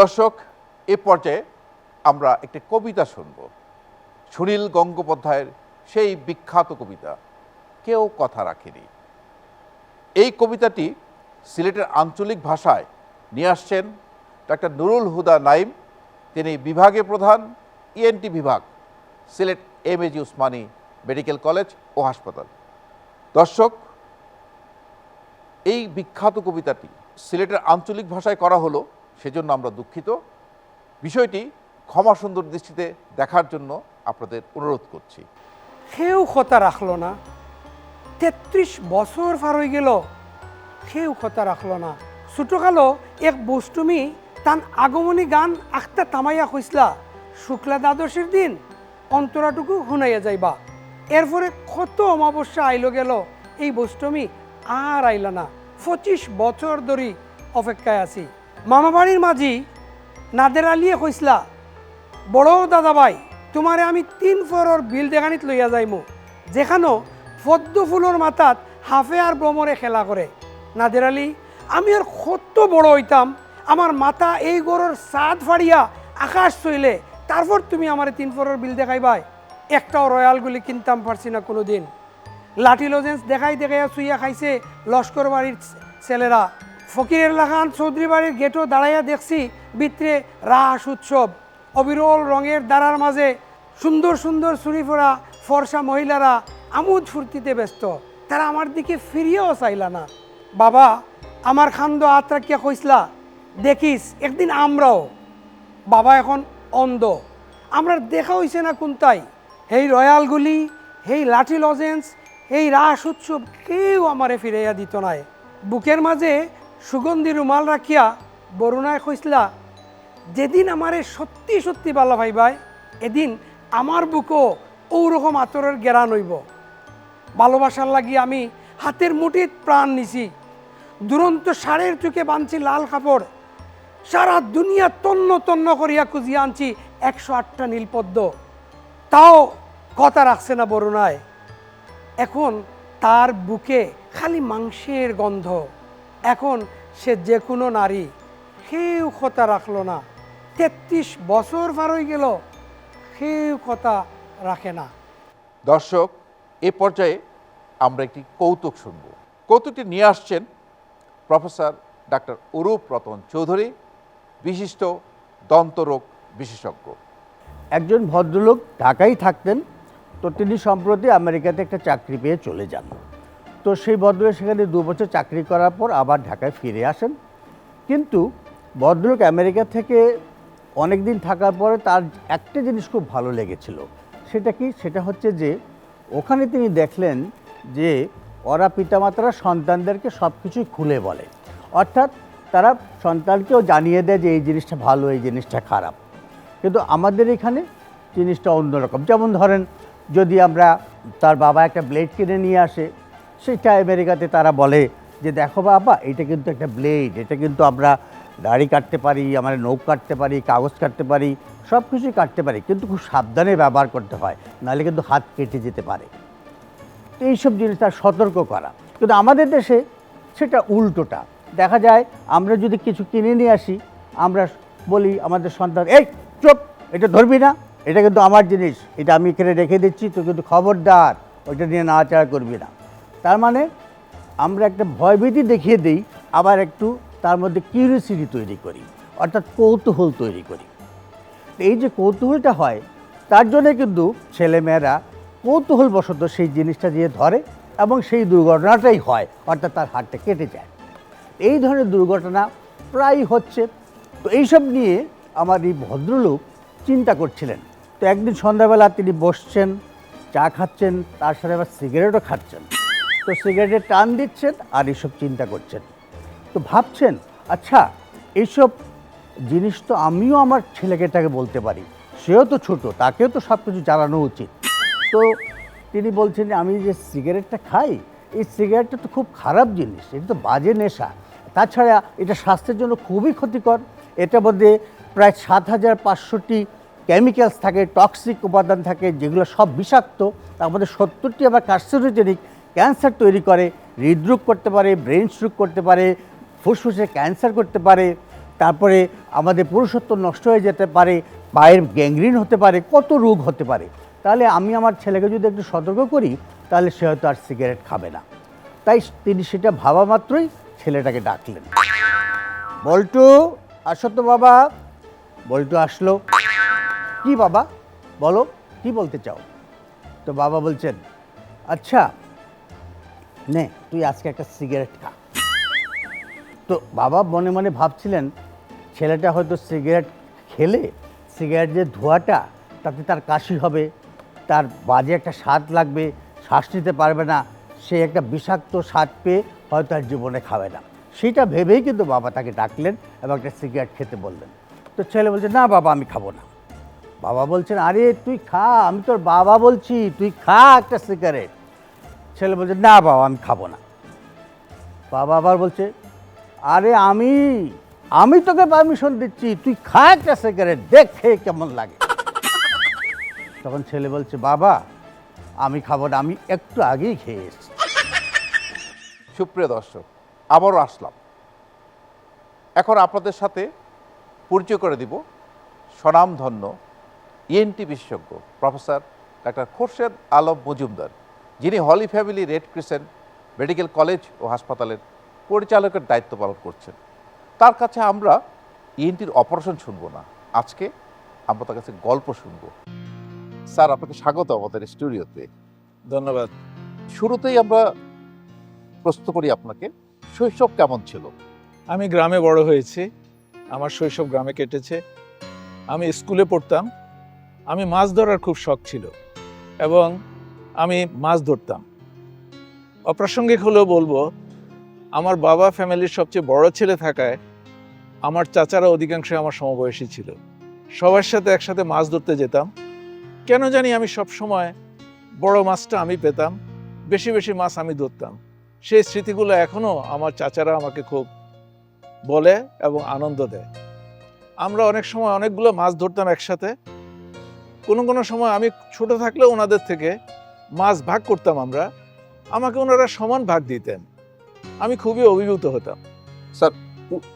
দর্শক, এ পর্যায়ে আমরা একটি কবিতা শুনব। সুনীল গঙ্গোপাধ্যায়ের সেই বিখ্যাত কবিতা কেউ কথা রাখেনি। এই কবিতাটি সিলেটের আঞ্চলিক ভাষায় নিয়ে আসছেন ডাক্তার নুরুল হুদা নাইম। তিনি বিভাগীয় প্রধান, ইএনটি বিভাগ, Sylhet MAG Osmani medical college ও হাসপাতাল। দর্শক, এই বিখ্যাত কবিতাটি সিলেটের আঞ্চলিক ভাষায় করা হলো, সেজন্য আমরা দুঃখিত। বিষয়টি ক্ষমা সুন্দর দৃষ্টিতে দেখার জন্য আপনাদের অনুরোধ করছি। কেউ কথা রাখলো না, 33 বছর পার হয়ে গেল, কেউ কথা রাখলো না। ছোটকালো এক বস্তুমি তান আগমনী গান আখতা তামাইয়া কইসলা, শুক্লা দ্বাদশীর দিন অন্তরাটুকু শুনাইয়া যাইবা। এরপরে কত অমাবস্যা আইলো গেল, এই বস্তুমি আর আইলা না। 25 বছর ধরে অপেক্ষায় আছি। মামা বাড়ির মাঝি নাদের আলিয়ে কইসলা, বড় দাদা ভাই তোমারে আমি 3 ফরর বিল দেখানিত লইয়া যাইমু, যেখানো পদ্ম ফুলের মাথাত হাফে আর ব্রমরে খেলা করে। নাদের আলী, আমি আর কত বড় হইতাম, আমার মাথা এই গরুর সাদ ফাড়িয়া আকাশ চইলে তারপর তুমি আমার 3 ফরর বিল দেখাইবাই। একটাও রয়্যালগুলি কিনতাম পারছি না কোনো দিন। লাঠি লজেন্স দেখাইয়া শুইয়া খাইছে লস্কর বাড়ির ছেলেরা। ফকিরের লাখান চৌধুরী বাড়ির গেটও দাঁড়াইয়া দেখছি ভিতরে রাস উৎসব। অবিরল রঙের দ্বারার মাঝে সুন্দর সুন্দর চুরি ফোড়া ফর্সা মহিলারা আমোদ ফুর্তিতে ব্যস্ত। তারা আমার দিকে ফিরিয়েও চাইলা না। বাবা আমার খান্দ হাত রাখিয়া কইসলা, দেখিস একদিন আমরাও। বাবা এখন অন্ধ, আমরা দেখা হইছে না কোনটাই। এই রয়্যালগুলি, এই লাঠি লজেন্স, এই রাস উৎসব কেউ আমারে ফিরাইয়া দিত নাই। বুকের মাঝে সুগন্ধি রুমাল রাখিয়া বরুণায় কইসলা, যেদিন আমারে সত্যি সত্যি ভালো ভাইবাই, এদিন আমার বুকও ওরকম আতরের গেরান হইব। ভালোবাসার লাগি আমি হাতের মুঠিত প্রাণ নিছি। দুরন্ত ষাঁড়ের চোখে বাঁধছি লাল কাপড়। সারা দুনিয়া তন্ন তন্ন করিয়া খুঁজিয়া আনছি 108টা নীলপদ্ম, তাও কথা রাখছে না বরুণায়। এখন তার বুকে খালি মাংসের গন্ধ। এখন সে যে কোনো নারী, কেউ কথা রাখলো না। 33 বছর পার হয়ে গেল, কেউ কথা রাখে না। দর্শক, এ পর্যায়ে আমরা একটি কৌতুক শুনব। কৌতুকটি নিয়ে আসছেন প্রফেসর ডাক্তার অরূপ রতন চৌধুরী, বিশিষ্ট দন্তরোগ বিশেষজ্ঞ। একজন ভদ্রলোক ঢাকায় থাকতেন, তো তিনি সম্প্রতি আমেরিকাতে একটা চাকরি পেয়ে চলে যান। তো সেই ভদ্রলোক সেখানে 2 বছর চাকরি করার পর আবার ঢাকায় ফিরে আসেন। কিন্তু ভদ্রলোক আমেরিকা থেকে অনেক দিন থাকার পরে তার একটা জিনিস খুব ভালো লেগেছিল। সেটা কি? সেটা হচ্ছে যে ওখানে তিনি দেখলেন যে ওরা পিতামাতারা সন্তানদেরকে সব কিছুই খুলে বলে, অর্থাৎ তারা সন্তানকেও জানিয়ে দেয় যে এই জিনিসটা ভালো, এই জিনিসটা খারাপ। কিন্তু আমাদের এখানে জিনিসটা অন্যরকম। যেমন ধরেন, যদি আমরা তার বাবা একটা ব্লেড কিনে নিয়ে আসে, সেটা আমেরিকাতে তারা বলে যে দেখো বাবা, এটা কিন্তু একটা ব্লেড, এটা কিন্তু আমরা দাড়ি কাটতে পারি, আমরা নখ কাটতে পারি, কাগজ কাটতে পারি, সব কিছুই কাটতে পারি, কিন্তু খুব সাবধানে ব্যবহার করতে হয়, নাহলে কিন্তু হাত কেটে যেতে পারে। এইসব জিনিস তার সতর্ক করা। কিন্তু আমাদের দেশে সেটা উল্টোটা দেখা যায়। আমরা যদি কিছু কিনে নিয়ে আসি, আমরা বলি আমাদের সন্তান, এই চুপ, এটা ধরবি না, এটা কিন্তু আমার জিনিস, এটা আমি এখানে রেখে দিচ্ছি, তো কিন্তু খবরদার ওইটা নিয়ে নাড়াচাড়া করবি না। তার মানে আমরা একটা ভয়ভীতি দেখিয়ে দিই, আবার একটু তার মধ্যে কিউরিওসিটি তৈরি করি, অর্থাৎ কৌতূহল তৈরি করি। এই যে কৌতূহলটা হয়, তার জন্যে কিন্তু ছেলেমেয়েরা কৌতূহলবশত সেই জিনিসটা দিয়ে ধরে এবং সেই দুর্ঘটনাটাই হয়, অর্থাৎ তার হাতটা কেটে যায়। এই ধরনের দুর্ঘটনা প্রায় হচ্ছে। তো এইসব নিয়ে আমার এই ভদ্রলোক চিন্তা করছিলেন। তো একদিন সন্ধ্যাবেলা তিনি বসছেন, চা খাচ্ছেন, তার সাথে আবার সিগারেটও খাচ্ছেন। তো সিগারেটে টান দিচ্ছেন আর এইসব চিন্তা করছেন। তো ভাবছেন, আচ্ছা এইসব জিনিস তো আমিও আমার ছেলেকেটাকে বলতে পারি, সেও তো ছোট, তাকেও তো সব কিছু জানানো উচিত। তো তিনি বলছেন, আমি যে সিগারেটটা খাই, এই সিগারেটটা তো খুব খারাপ জিনিস, এটা তো বাজে নেশা, তাছাড়া এটা স্বাস্থ্যের জন্য খুবই ক্ষতিকর। এটার মধ্যে প্রায় 7500টি কেমিক্যালস থাকে, টক্সিক উপাদান থাকে, যেগুলো সব বিষাক্ত। তার মধ্যে 70টি আবার কার্সিনোজেনিক, ক্যান্সার তৈরি করে, হৃদরোগ করতে পারে, ব্রেন স্ট্রোক করতে পারে, ফুসফুসে ক্যান্সার করতে পারে। তারপরে আমাদের পুরুষত্ব নষ্ট হয়ে যেতে পারে, পায়ের গ্যাংগ্রিন হতে পারে, কত রোগ হতে পারে। তাহলে আমি আমার ছেলেকে যদি একটু সতর্ক করি তাহলে সে হয়তো আর সিগারেট খাবে না। তাই তিনি সেটা ভাবা মাত্রই ছেলেটাকে ডাকলেন, বল্টু আসো তো বাবা। বল্টু আসলো। কি বাবা বলো, কি বলতে চাও? তো বাবা বলছেন, আচ্ছা নে তুই আজকে একটা সিগারেট খা। তো বাবা মনে মনে ভাবছিলেন ছেলেটা হয়তো সিগারেট খেলে সিগারেট যে ধোঁয়াটা তাতে তার কাশি হবে, তার বাজে একটা স্বাদ লাগবে, শ্বাস নিতে পারবে না, সে একটা বিষাক্ত স্বাদ পেয়ে হয়তো আর জীবনে খাবে না। সেটা ভেবেই কিন্তু বাবা তাকে ডাকলেন এবং একটা সিগারেট খেতে বললেন। তো ছেলে বলছে, না বাবা আমি খাবো না। বাবা বলছেন, আরে তুই খা, আমি তোর বাবা বলছি, তুই খা একটা সিগারেট। ছেলে বলছে, না বাবা আমি খাবো না। বাবা আবার বলছে, আরে আমি তোকে পারমিশন দিচ্ছি, তুই খা একটা সিগারেট, দেখ খেয়ে কেমন লাগে। তখন ছেলে বলছে, বাবা আমি খাবো না, আমি একটু আগেই খেয়ে এসেছি। সুপ্রিয় দর্শক, আবারও আসলাম। এখন আপনাদের সাথে পরিচয় করে দিব স্বনামধন্য ইএনটি বিশেষজ্ঞ প্রফেসর ডাক্তার খোরশেদ আলম মজুমদার, যিনি holy family red crescent medical college ও হাসপাতালের পরিচালকের দায়িত্ব পালন করছেন। তার কাছে আমরা ইএনটির অপারেশন শুনবো না, আজকে আমরা তার কাছে গল্প শুনবো। স্যার আপনাকে স্বাগত আমাদের স্টুডিওতে। ধন্যবাদ। শুরুতেই আমরা প্রশ্ন করি আপনাকে, শৈশব কেমন ছিল? আমি গ্রামে বড় হয়েছি, আমার শৈশব গ্রামে কেটেছে। আমি স্কুলে পড়তাম, আমি মাছ ধরার খুব শখ ছিল এবং আমি মাছ ধরতাম। অপ্রাসঙ্গিক হলেও বলবো, আমার বাবা ফ্যামিলির সবচেয়ে বড় ছেলে থাকায় আমার চাচারা অধিকাংশ আমার সমবয়সী ছিল। সবার সাথে একসাথে মাছ ধরতে যেতাম। কেন জানি আমি সব সময় বড় মাছটা আমি পেতাম, বেশি বেশি মাছ আমি ধরতাম। সেই স্মৃতিগুলো এখনো আমার চাচারা আমাকে খুব বলে এবং আনন্দ দেয়। আমরা অনেক সময় অনেকগুলো মাছ ধরতাম একসাথে। কোনো কোনো সময় আমি ছোট থাকলেও ওনাদের থেকে মাছ ভাগ করতাম আমরা, আমাকে ওনারা সমান ভাগ দিতেন। আমি খুবই অভিভূত হতাম। স্যার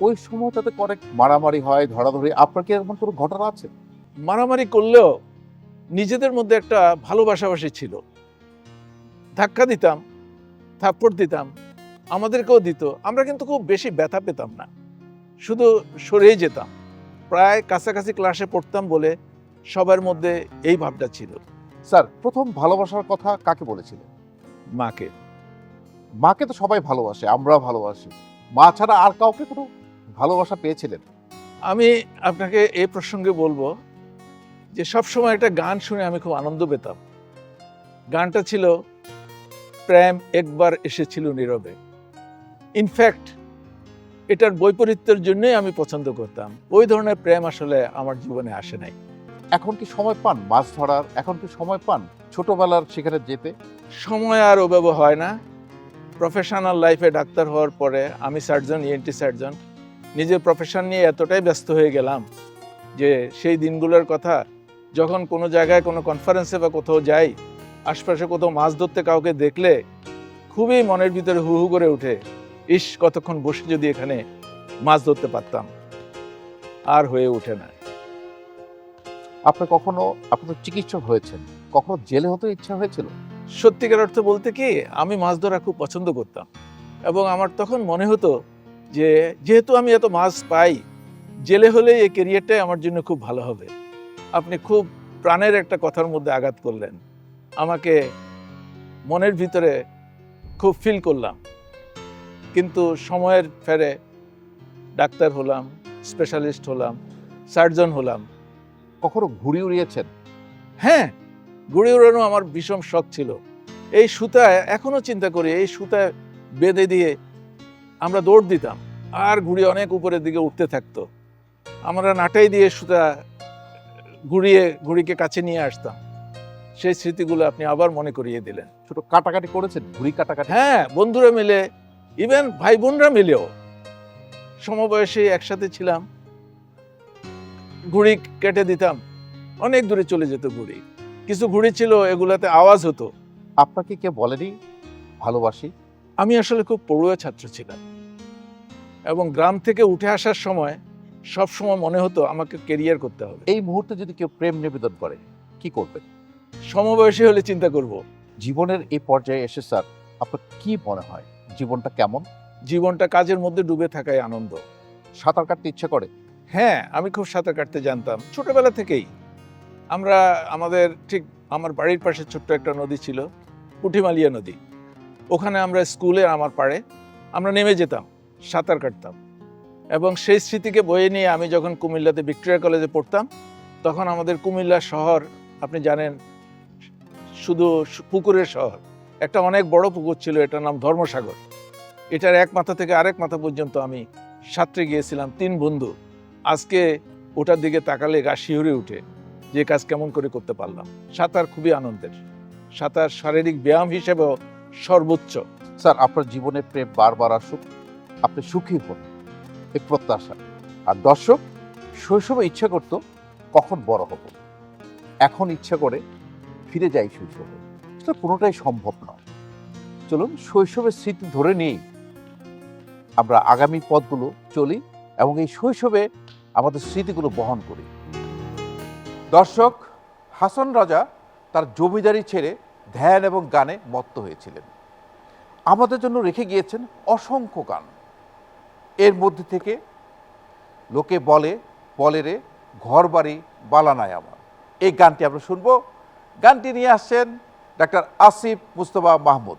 ওই সময়টাতে অনেক মারামারি হয়, ধরাধরি, আপনার কি এরকম কোনো ঘটনা আছে? মারামারি করলেও নিজেদের মধ্যে একটা ভালোবাসাবাসি ছিল। ধাক্কা দিতাম, থাপ্পড় দিতাম, আমাদেরকেও দিত। আমরা কিন্তু খুব বেশি ব্যথা পেতাম না, শুধু সরেই যেতাম। প্রায় কাছাকাছি ক্লাসে পড়তাম বলে সবার মধ্যে এই ভাবটা ছিল। স্যার প্রথম ভালোবাসার কথা কাকে বলেছিলেন? মাকে। মাকে তো সবাই ভালোবাসে, আমরাও ভালোবাসি। মা ছাড়া আর কাউকে কোনো ভালোবাসা পেয়েছিলেন? আমি আপনাকে এই প্রসঙ্গে বলবো যে সবসময় একটা গান শুনে আমি খুব আনন্দ পেতাম। গানটা ছিল প্রেম একবার এসেছিল নীরবে। ইনফ্যাক্ট এটার বৈপরীত্যের জন্যই আমি পছন্দ করতাম। ওই ধরনের প্রেম আসলে আমার জীবনে আসে নাই। এখন কি সময় পান মাছ ধরার? এখন কি সময় পান ছোটবেলার সেখানে যেতে? সময় আর ওভাবে হয় না। প্রফেশনাল লাইফে ডাক্তার হওয়ার পরে আমি সার্জন, ইএনটি সার্জন, নিজের প্রফেশন নিয়ে এতটাই ব্যস্ত হয়ে গেলাম যে সেই দিনগুলোর কথা যখন কোনো জায়গায় কোনো কনফারেন্সে বা কোথাও যাই, আশপাশে কোথাও মাছ ধরতে কাউকে দেখলে খুবই মনের ভিতরে হু হু করে ওঠে, ইস কতক্ষণ বসে যদি এখানে মাছ ধরতে পারতাম। আর হয়ে ওঠে না। আপনি কখনো, আপনি তো চিকিৎসক হয়েছেন, কখনো জেলে হতে ইচ্ছা হয়েছিল? সত্যিকার অর্থে বলতে কি, আমি মাছ ধরা খুব পছন্দ করতাম এবং আমার তখন মনে হতো যে যেহেতু আমি এত মাছ পাই, জেলে হলে এই ক্যারিয়ারটাই আমার জন্য খুব ভালো হবে। আপনি খুব প্রাণের একটা কথার মধ্যে আঘাত করলেন, আমাকে মনের ভিতরে খুব ফিল করলাম। কিন্তু সময়ের ফেরে ডাক্তার হলাম, স্পেশালিস্ট হলাম, সার্জন হলাম। কখনো ঘুড়ি উড়িয়েছেন? হ্যাঁ, ঘুড়ি উড়ানো আমার ভীষণ শখ ছিল। এই সুতায় এখনো চিন্তা করি, এই সুতায় বেঁধে দিয়ে আমরা দৌড় দিতাম আর ঘুড়ি অনেক উপরের দিকে উঠতে থাকতো। আমরা নাটাই দিয়ে সুতা ঘুরিয়ে ঘুড়িকে কাছে নিয়ে আসতাম। সেই স্মৃতিগুলো আপনি আবার মনে করিয়ে দিলেন। ছোট কাটাকাটি করেছেন, ঘুড়ি কাটাকাটি? হ্যাঁ, বন্ধুরা মিলে, ইভেন ভাই বোনরা মিলেও সমবয়সী একসাথে ছিলাম, ঘুড়ি কেটে দিতাম, অনেক দূরে চলে যেত ঘুড়ি। কিছু ঘুড়ি ছিল এগুলাতে আওয়াজ হতো। আপনাকে কে বলেনি ভালোবাসি? আমি আসলে খুব পড়ুয়া ছাত্র ছিলাম এবং গ্রাম থেকে উঠে আসার সময় সবসময় মনে হতো আমাকে কেরিয়ার করতে হবে। এই মুহূর্তে যদি কেউ প্রেম নিবেদন করে কি করবেন? সমবয়সী হলে চিন্তা করব। জীবনের এই পর্যায়ে এসে স্যার আপনার কি মনে হয় জীবনটা কেমন? জীবনটা কাজের মধ্যে ডুবে থাকায় আনন্দ। সাঁতার কাটতে ইচ্ছে করে? হ্যাঁ, আমি খুব সাঁতার কাটতে জানতাম ছোটবেলা থেকেই। আমরা আমাদের ঠিক আমার বাড়ির পাশে ছোট্ট একটা নদী ছিল, পুঠিমালিয়া নদী। ওখানে আমরা স্কুলে আমার পাড়ে আমরা নেমে যেতাম, সাঁতার কাটতাম। এবং সেই স্মৃতিকে বয়ে নিয়ে আমি যখন কুমিল্লাতে ভিক্টোরিয়া কলেজে পড়তাম, তখন আমাদের কুমিল্লা শহর আপনি জানেন শুধু পুকুরের শহর। একটা অনেক বড় পুকুর ছিল, এটার নাম ধর্মসাগর। এটার এক মাথা থেকে আরেক মাথা পর্যন্ত আমি সাঁতরে গিয়েছিলাম 3 বন্ধু। আজকে ওটার দিকে তাকালে গা শিহরে উঠে যে কাজ কেমন করে করতে পারলাম। সাঁতার খুবই আনন্দের। সাঁতার শারীরিক ব্যায়াম হিসেবেও সর্বোচ্চ। স্যার আপনার জীবনে প্রেম বারবার আসুক, আপনি সুখী হন, এই প্রত্যাশা। আর দর্শক শৈশবে ইচ্ছা করতো কখন বড় হব, এখন ইচ্ছা করে ফিরে যাই শৈশবে। সেটা কোনোটাই সম্ভব নয়। চলুন শৈশবের স্মৃতি ধরে নিয়েই আমরা আগামী পথগুলো চলি এবং এই শৈশবে আমাদের স্মৃতিগুলো বহন করি। দর্শক, হাসন রাজা তার জমিদারি ছেড়ে ধ্যান এবং গানে মত্ত হয়েছিলেন। আমাদের জন্য রেখে গিয়েছেন অসংখ্য গান। এর মধ্যে থেকে লোকে বলে বলে রে ঘর বাড়ি বালানায় আমার, এই গানটি আমরা শুনবো। গানটি নিয়ে আসছেন ডাক্তার আসিফ মুস্তফা মাহমুদ।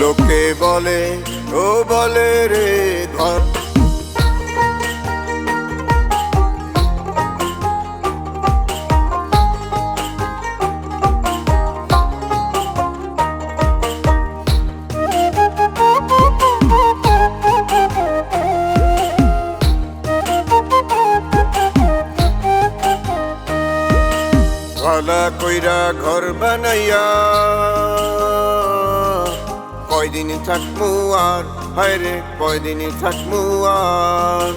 লোকে বলে ও বলে রে ঘর ভালা কইরা ঘর বানাইয়া কয়দিন থাকমু আর, হায় রে কয়দিন থাকমু আর।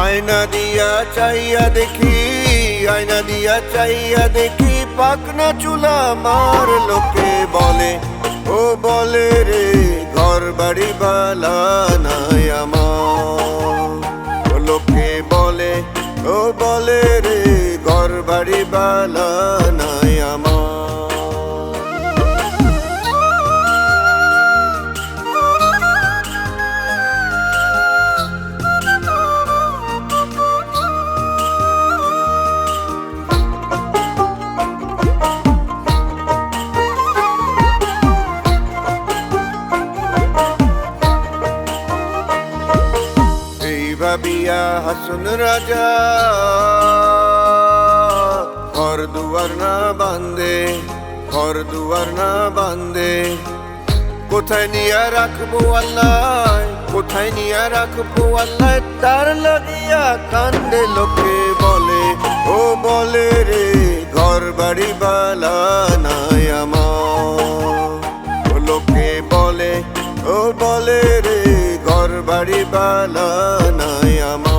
আয়না দিয়া চাইয়া দেখি, আয়না দিয়া চাইয়া দেখি পাকনা চুলা মার। লোকে বলে ও বলে রে ঘর বাড়ি বালা নাই আমার। লোকে বলে ও বলে রে ঘর বাড়ি বালা নাই আমার। ভাবিয়া হাসন রাজা ঘর দুয়ার না বান্ধে, ঘর দুয়ার না বান্ধে। কোথায় নিয়া রাখবো আল্লাহ, কোথায় নিয়া রাখবো আল্লাহ, তার লাগিয়া কান্দে। লোকে বলে ও বলে রে ঘর বাড়ি বালা নাই আমার। লোকে বলে ও বলে রে ঘর বাড়ি বালা নাই আমার।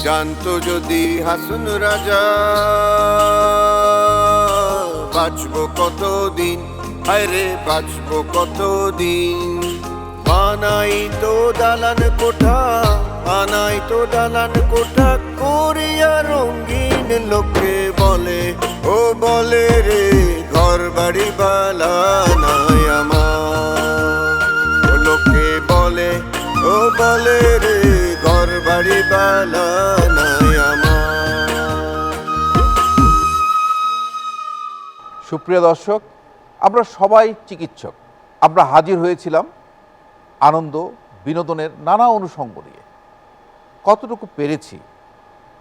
জানতো যদি হাসন রাজা বাঁচবো কতদিন, হায় রে বাঁচবো কতদিন। বানাই তো দালান কোঠা, বানাই তো দালান কোঠা করিয়া রঙিন। লোকে বলে ও বলে রে ঘর বাড়ি বালা নাই আমার। লোকে বলে ও বলে রে ঘর বাড়ি বালা নাই আমার। সুপ্রিয় দর্শক, আমরা সবাই চিকিৎসক। আমরা হাজির হয়েছিলাম আনন্দ বিনোদনের নানা অনুষঙ্গ নিয়ে। কতটুকু পেরেছি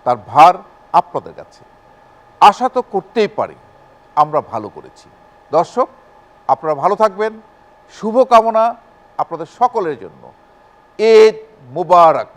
তার ভার আপনাদের কাছে। আশা তো করতেই পারি আমরা ভালো করেছি। দর্শক, আপনারা ভালো থাকবেন, শুভকামনা আপনাদের সকলের জন্য। ঈদ মুবারক।